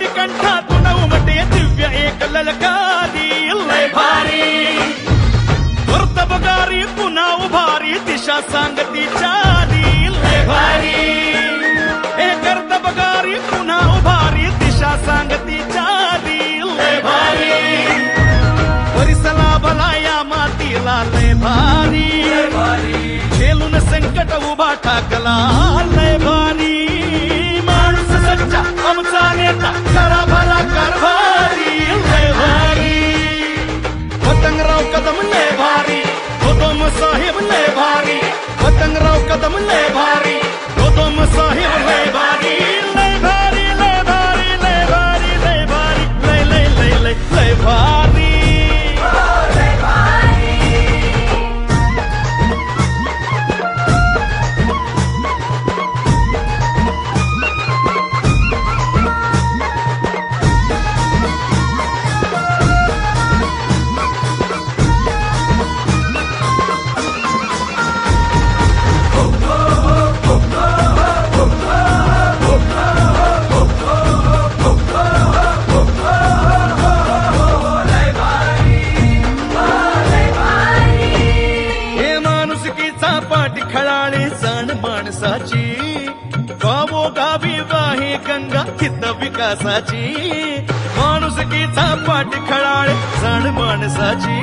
कोटी कंठातून उमटे दिव्य एक ललकारी लय भारी कर्तबगारी पुन्हा उभारी दिशा सांगती चारी लय भारी हे कर्तबगारी पुन्हा उभारी दिशा सांगती चारी लय भारी परिसला भलाया मातीला लय भारी झेलून संकट उभा ठाकला लय भारी माणूस सच्चा आमचा नेता करा भला कारभारी लय भारी पतंगराव कदम लय भारी गोदम साहेब लय भारी पतंगराव कदम लय भारी गोदम साहेब लय भारी लय भारी लय भारी लय भारी लय भारी लय लय लय लय लय भारी गावोगावी वाहे गंगा हित विकासाची माणुसकी चापाटी खळाळे सण माणसाची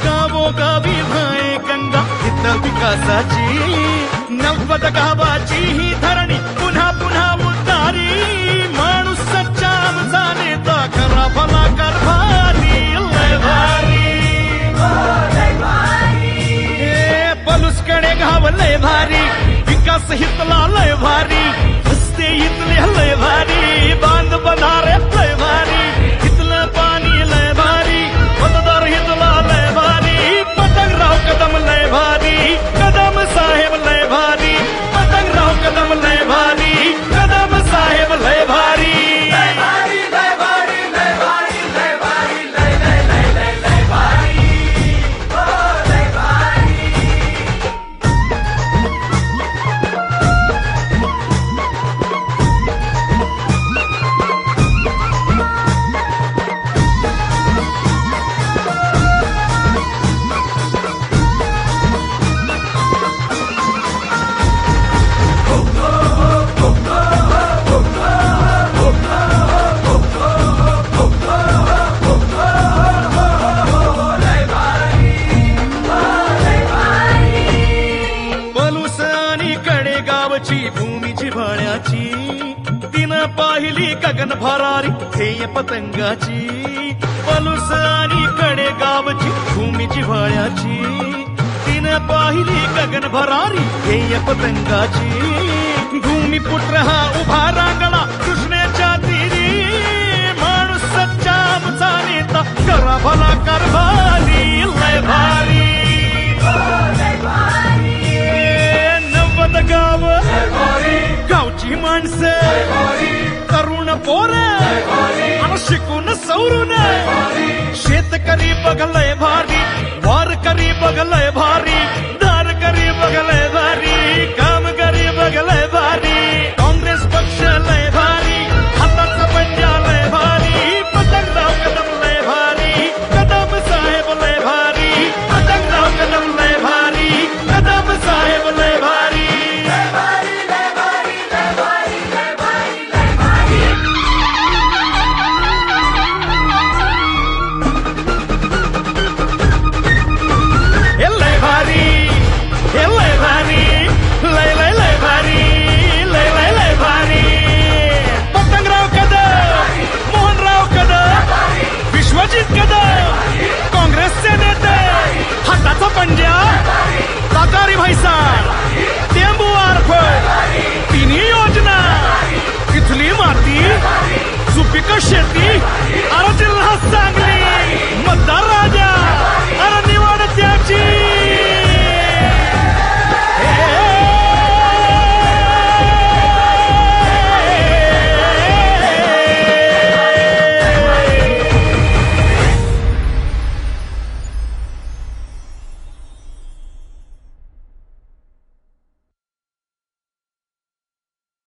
गावोगावी वाहे गंगा हित विकासाची 90 गावाची ही धरणी पुन्हा पुन्हा उद्धारी माणूस सच्चा आमचा नेता खरा भला कारभारी लय भारी हे पलुसकडे गाव लय भारी विकास हितला लय भारी रस्ते हितले लय भारी बांध बंधारे लय भारी हितलं पाणी लय भारी मतदार हितला लय भारी पतंगराव कदम लय भारी कदम साहेब लय भारी पतंगराव कदम लय भारी कदम साहेब लय भारी गगन भरारी ध्येय पतंगाची पलूस आणि कडे गावची भूमी जिव्हाळ्याची तिनं पाहिली गगन भरारी ध्येय पतंगाची भूमिपुत्र हा उभा रांगला कृष्णेच्या तीरी माणूस सच्चा आमचा नेता करा भला कारभारी लय भारी 90 गाव गावची माणसं तरुण पोर आणि शिकून सवरून शेतकरी बघलय भारी वारकरी बघलय भारी दारकरी बघलय भारी कामगारी बघलय भारी काँग्रेस पक्ष लय भारी हाताचा पंजा लय भारी पतंगराव कदम लय भारी कदम साहेब लय भारी पतंगराव कदम लय भारी कदम साहेब लय भारी काँग्रेसचे नेते हाताचा पंजा ताकारी भाईसा टेंबू आरफळ तिन्ही योजना इथली माती सुपीक शेती जिल्हा सांगली